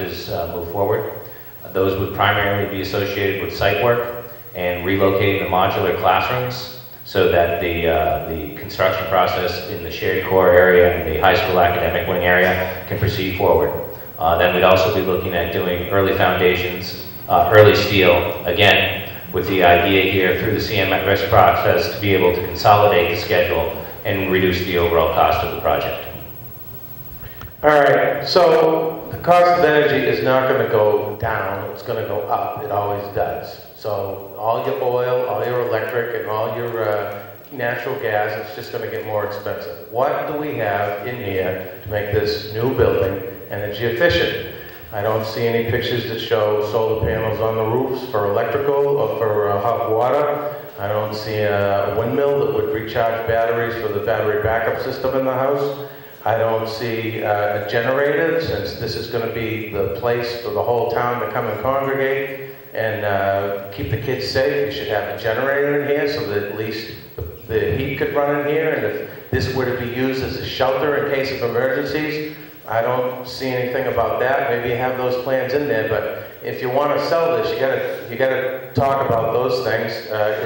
is move forward. Those would primarily be associated with site work and relocating the modular classrooms so that the construction process in the shared core area and the high school academic wing area can proceed forward. Then we'd also be looking at doing early foundations, early steel, again, with the idea here through the CM at risk process to be able to consolidate the schedule and reduce the overall cost of the project. All right, so the cost of energy is not going to go down, it's going to go up. It always does. So all your oil, all your electric, and all your natural gas, it's just going to get more expensive. What do we have in here to make this new building energy efficient? I don't see any pictures that show solar panels on the roofs for electrical or for hot water. I don't see a windmill that would recharge batteries for the battery backup system in the house. I don't see a generator, since this is going to be the place for the whole town to come and congregate and keep the kids safe. You should have a generator in here so that at least the heat could run in here, and if this were to be used as a shelter in case of emergencies, I don't see anything about that. Maybe you have those plans in there, but if you want to sell this, you gotta talk about those things.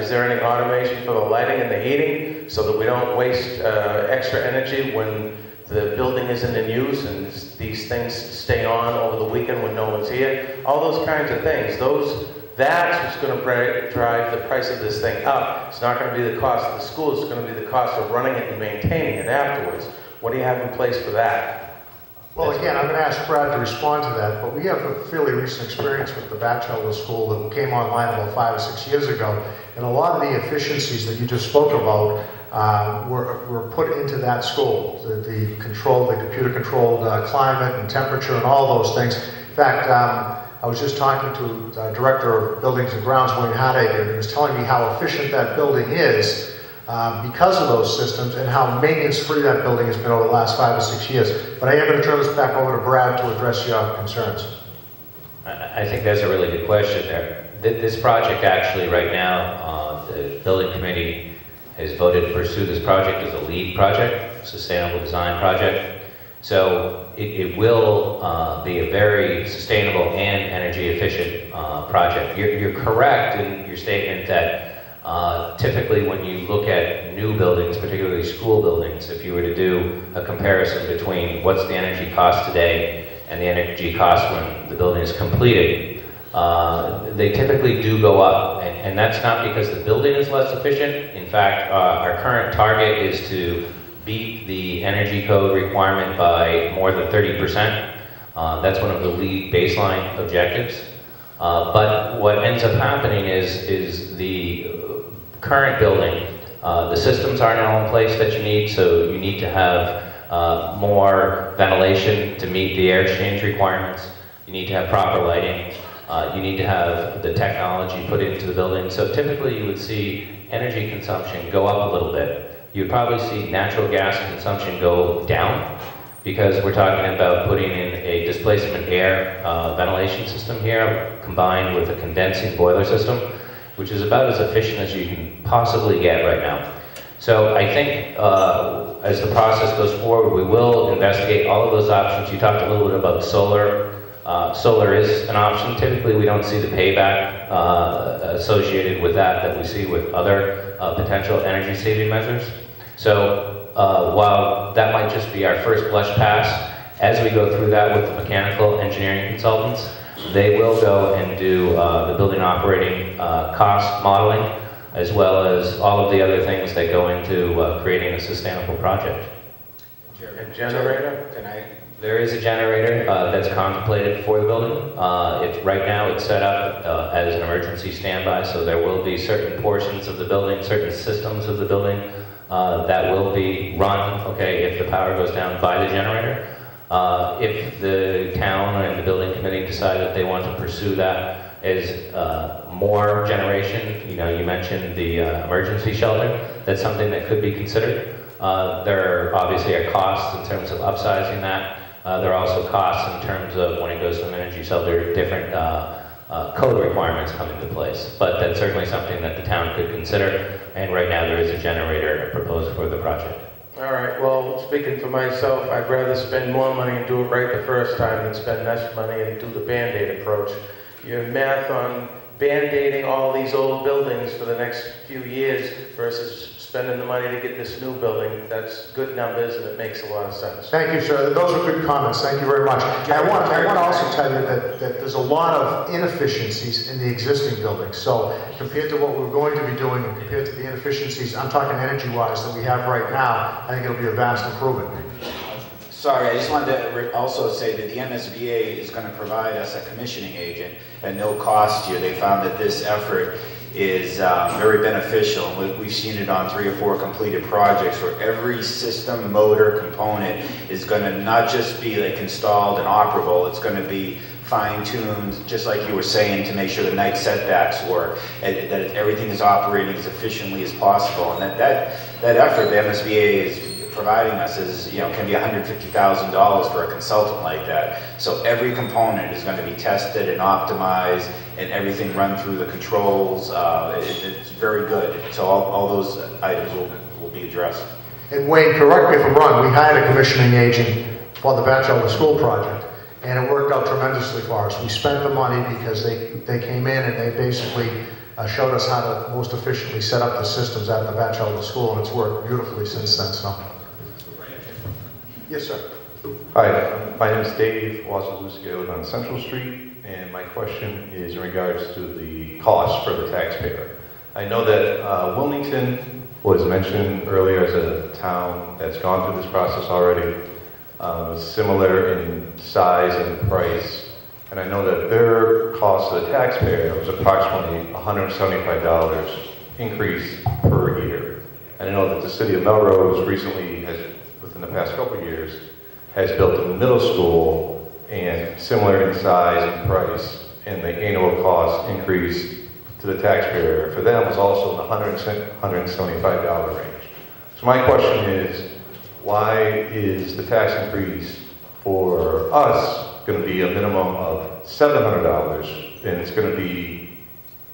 Is there any automation for the lighting and the heating so that we don't waste extra energy when the building isn't in use and these things stay on over the weekend when no one's here? All those kinds of things. That's what's going to drive the price of this thing up. It's not going to be the cost of the school. It's going to be the cost of running it and maintaining it afterwards. What do you have in place for that? Well, again, I'm going to ask Brad to respond to that, but we have a fairly recent experience with the Batchelder School that came online about 5 or 6 years ago, and a lot of the efficiencies that you just spoke about were put into that school. The computer-controlled climate and temperature and all those things. In fact, I was just talking to the Director of Buildings and Grounds, Wayne Hardacre, and he was telling me how efficient that building is because of those systems and how maintenance-free that building has been over the last 5 or 6 years. But I am going to turn this back over to Brad to address your concerns. I think that's a really good question there. This project actually right now, the building committee has voted to pursue this project as a LEED project, sustainable design project. So it will be a very sustainable and energy efficient project. You're correct in your statement that typically when you look at new buildings, particularly school buildings, if you were to do a comparison between what's the energy cost today and the energy cost when the building is completed, they typically do go up. And that's not because the building is less efficient. In fact, our current target is to beat the energy code requirement by more than 30%. That's one of the LEED baseline objectives. But what ends up happening is the current building, the systems aren't all in place that you need, so you need to have more ventilation to meet the air exchange requirements. You need to have proper lighting. You need to have the technology put into the building. So typically you would see energy consumption go up a little bit. You'd probably see natural gas consumption go down because we're talking about putting in a displacement air ventilation system here combined with a condensing boiler system, which is about as efficient as you can possibly get right now. So I think as the process goes forward, we will investigate all of those options. You talked a little bit about solar. Solar is an option. Typically, we don't see the payback associated with that we see with other potential energy saving measures. So while that might just be our first blush pass, as we go through that with the mechanical engineering consultants, they will go and do the building operating cost modeling, as well as all of the other things that go into creating a sustainable project. A generator? There is a generator that's contemplated for the building. Right now it's set up as an emergency standby, so there will be certain portions of the building, certain systems of the building that will be run, if the power goes down, by the generator. If the town and the building committee decide that they want to pursue that as more generation, you mentioned the emergency shelter, that's something that could be considered. There obviously are costs in terms of upsizing that. There are also costs in terms of when it goes to an energy shelter, different code requirements come into place. But that's certainly something that the town could consider. And right now there is a generator proposed for the project. All right, well, speaking for myself, I'd rather spend more money and do it right the first time than spend less money and do the Band-Aid approach. Your math on Band-Aiding all these old buildings for the next few years versus spending the money to get this new building, that's good numbers and it makes a lot of sense. Thank you, sir. Those are good comments. Thank you very much. I want to also tell you that there's a lot of inefficiencies in the existing buildings. So compared to what we're going to be doing and compared to the inefficiencies, I'm talking energy-wise, that we have right now, I think it'll be a vast improvement. Sorry, I just wanted to also say that the MSBA is going to provide us a commissioning agent at no cost to you. They found that this effort is very beneficial. We've seen it on 3 or 4 completed projects where every system, motor, component is going to not just be like installed and operable, it's going to be fine-tuned, just like you were saying, to make sure the night setbacks work, and that everything is operating as efficiently as possible. And that effort the MSBA is providing us is, can be $150,000 for a consultant like that. So every component is going to be tested and optimized, and everything run through the controls. It's very good. So all those items will be addressed. And Wayne, correct me if I'm wrong, we hired a commissioning agent for the Batchelder School project, and it worked out tremendously for us. We spent the money because they came in and they basically showed us how to most efficiently set up the systems at the Batchelder School, and it's worked beautifully since then. So. Yes, sir. Hi, my name is Dave Wasilewski. I live on Central Street, and my question is in regards to the cost for the taxpayer. I know that Wilmington was mentioned earlier as a town that's gone through this process already, similar in size and price, and I know that their cost to the taxpayer was approximately $175 increase per year. And I know that the city of Melrose recently has, within the past couple of years, has built a middle school and similar in size and price, and the annual cost increase to the taxpayer for them was also in the $175 range. So my question is, why is the tax increase for us going to be a minimum of $700, and it's going to be,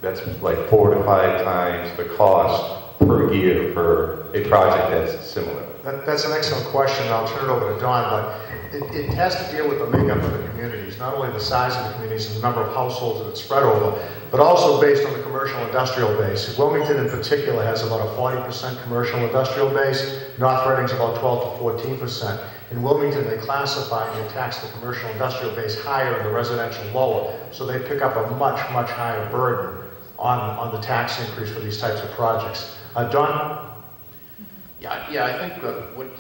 that's like 4 to 5 times the cost per year for a project that's similar? That's an excellent question, and I'll turn it over to Don, but it has to deal with the makeup of the communities, not only the size of the communities and the number of households that it's spread over, but also based on the commercial industrial base. Wilmington in particular has about a 40% commercial industrial base. North Reading's about 12 to 14%. In Wilmington, they classify and they tax the commercial industrial base higher and the residential lower, so they pick up a much, much higher burden on the tax increase for these types of projects. Don? Yeah, I think what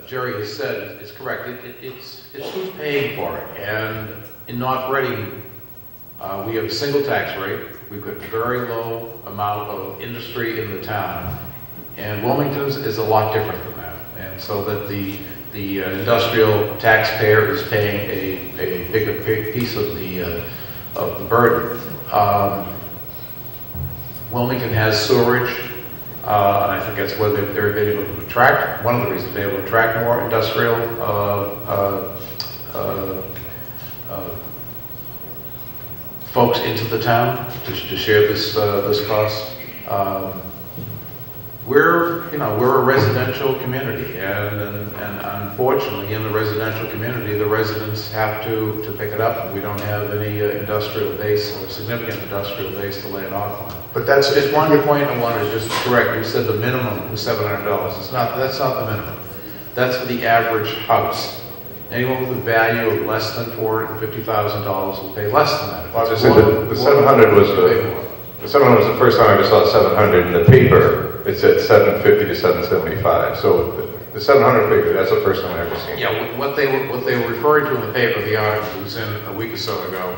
Jerry has said is correct. It's who's paying for it. And in North Reading, we have a single tax rate. We've got very low amount of industry in the town. And Wilmington's is a lot different than that. And so that the industrial taxpayer is paying a bigger piece of the burden. Wilmington has sewerage. And I think that's where they're able to attract, one of the reasons they're able to attract more industrial folks into the town to share this cost. We're a residential community, and unfortunately, in the residential community, the residents have to pick it up. We don't have any industrial base or significant industrial base to lay it off on. But that's Just one point I wanted to just correct. You said the minimum was $700. That's not the minimum. That's for the average house. Anyone with a value of less than $450,000 will pay less than that. Well, I was just saying the 700 was the 700 was the first time I ever saw 700 in the paper. It said 750 to 775. So the 700 figure, that's the first time I ever seen it. Yeah, what they were referring to in the paper, the article was in a week or so ago,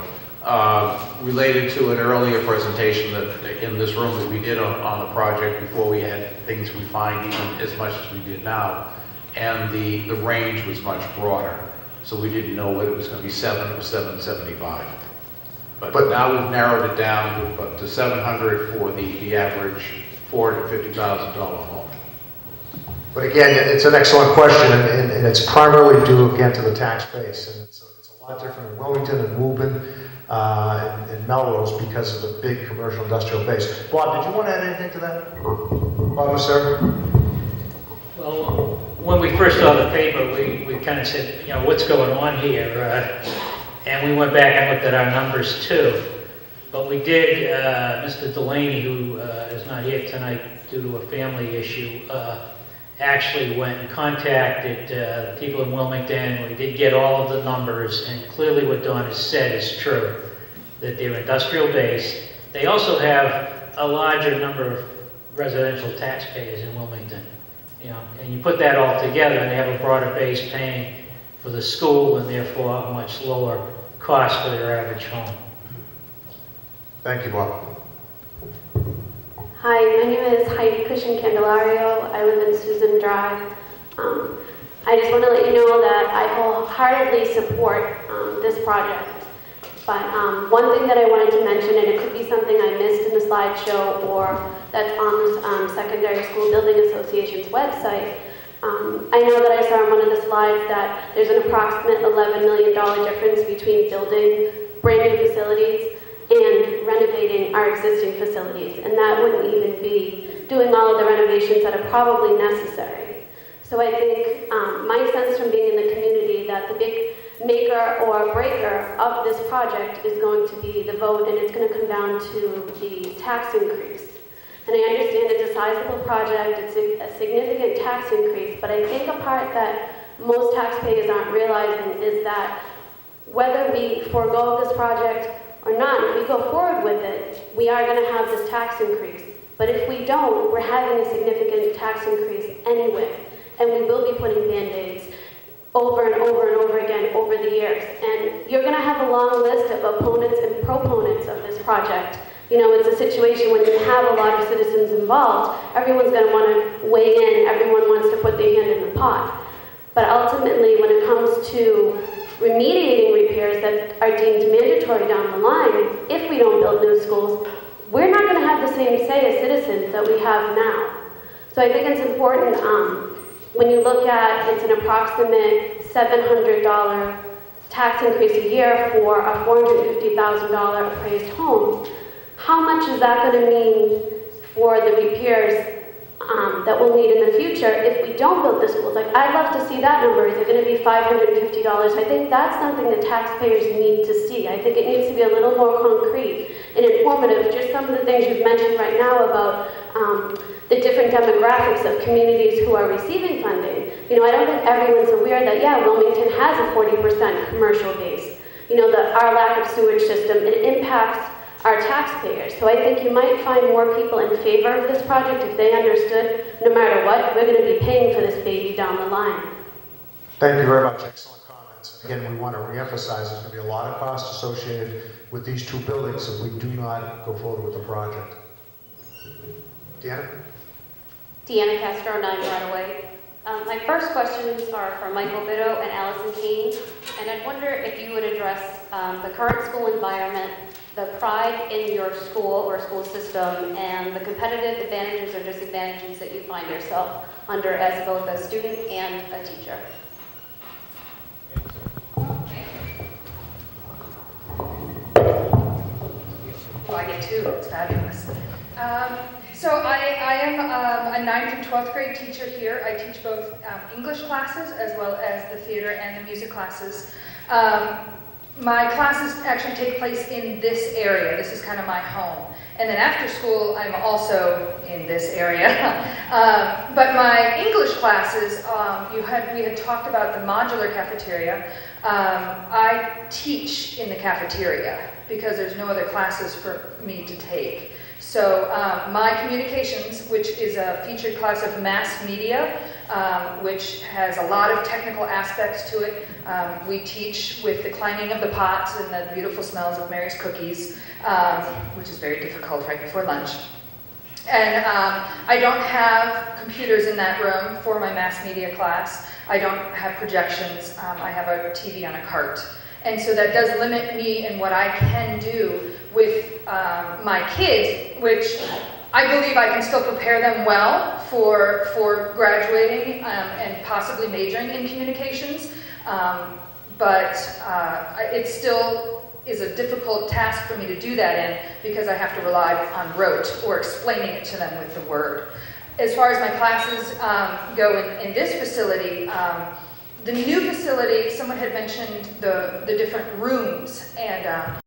related to an earlier presentation that in this room that we did on the project before we had things refined even as much as we did now, and the range was much broader, so we didn't know whether it was going to be 7 or 775. But now we've narrowed it down to 700 for the average $450,000 home. But again, it's an excellent question, and it's primarily due again to the tax base, and it's a lot different in Wilmington and Woburn and Melrose because of the big commercial industrial base. Bob, did you want to add anything to that? Bob, sir? Well, when we first saw the paper, we kind of said, you know, what's going on here? And we went back and looked at our numbers too. But we did, Mr. Delaney, who is not here tonight due to a family issue, actually went and contacted the people in Wilmington. We did get all of the numbers, and clearly what Dawn has said is true, that they're industrial based. They also have a larger number of residential taxpayers in Wilmington. You know, and you put that all together, and they have a broader base paying for the school, and therefore a much lower cost for their average home. Thank you, Bob. Hi, my name is Heidi Cushion Candelario. I live in Susan Drive. I just want to let you know that I wholeheartedly support this project. But one thing that I wanted to mention, and it could be something I missed in the slideshow or that's on the Secondary School Building Association's website, I know that I saw on one of the slides that there's an approximate $11 million difference between building brand new facilities and renovating our existing facilities, and that wouldn't even be doing all of the renovations that are probably necessary. So I think my sense from being in the community that the big maker or breaker of this project is going to be the vote, and it's going to come down to the tax increase. And I understand it's a sizable project, it's a significant tax increase, but I think a part that most taxpayers aren't realizing is that whether we forego this project or not, if we go forward with it, we are going to have this tax increase. But if we don't, we're having a significant tax increase anyway, and we will be putting Band-Aids over and over and over again over the years. And you're going to have a long list of opponents and proponents of this project. You know, it's a situation when you have a lot of citizens involved, everyone's going to want to weigh in, everyone wants to put their hand in the pot. But ultimately, when it comes to remediating repairs that are deemed mandatory down the line, if we don't build new schools, we're not going to have the same say as citizens that we have now. So I think it's important, when you look at it's an approximate $700 tax increase a year for a $450,000 appraised home, how much is that going to mean for the repairs that we'll need in the future if we don't build the schools? Like, I'd love to see that number. Is it going to be $550? I think that's something the taxpayers need to see. I think it needs to be a little more concrete and informative. Just some of the things you've mentioned right now about the different demographics of communities who are receiving funding. You know, I don't think everyone's aware that, yeah, Wilmington has a 40% commercial base. You know, our lack of sewage system, it impacts our taxpayers. So I think you might find more people in favor of this project if they understood, no matter what, we're going to be paying for this baby down the line. Thank you very much. Excellent comments. Again, we want to reemphasize there's going to be a lot of costs associated with these two buildings if we do not go forward with the project. Deanna? Deanna Castro, 9 Broadway. My first questions are for Michael Bitto and Allison Keene, and I'd wonder if you would address the current school environment, the pride in your school or school system, and the competitive advantages or disadvantages that you find yourself under as both a student and a teacher. Oh, I get two. It's fabulous. So I am a 9th and 12th grade teacher here. I teach both English classes as well as the theater and the music classes. My classes actually take place in this area. This is kind of my home. And then after school, I'm also in this area. But my English classes, we had talked about the modular cafeteria. I teach in the cafeteria because there's no other classes for me to take. So my communications, which is a featured class of mass media, which has a lot of technical aspects to it. We teach with the clanging of the pots and the beautiful smells of Mary's cookies, which is very difficult right before lunch. And I don't have computers in that room for my mass media class. I don't have projections. I have a TV on a cart. And so that does limit me in what I can do with my kids, which I believe I can still prepare them well for graduating and possibly majoring in communications. But it still is a difficult task for me to do that in because I have to rely on rote or explaining it to them with the word. as far as my classes go in this facility, the new facility, someone had mentioned the different rooms, and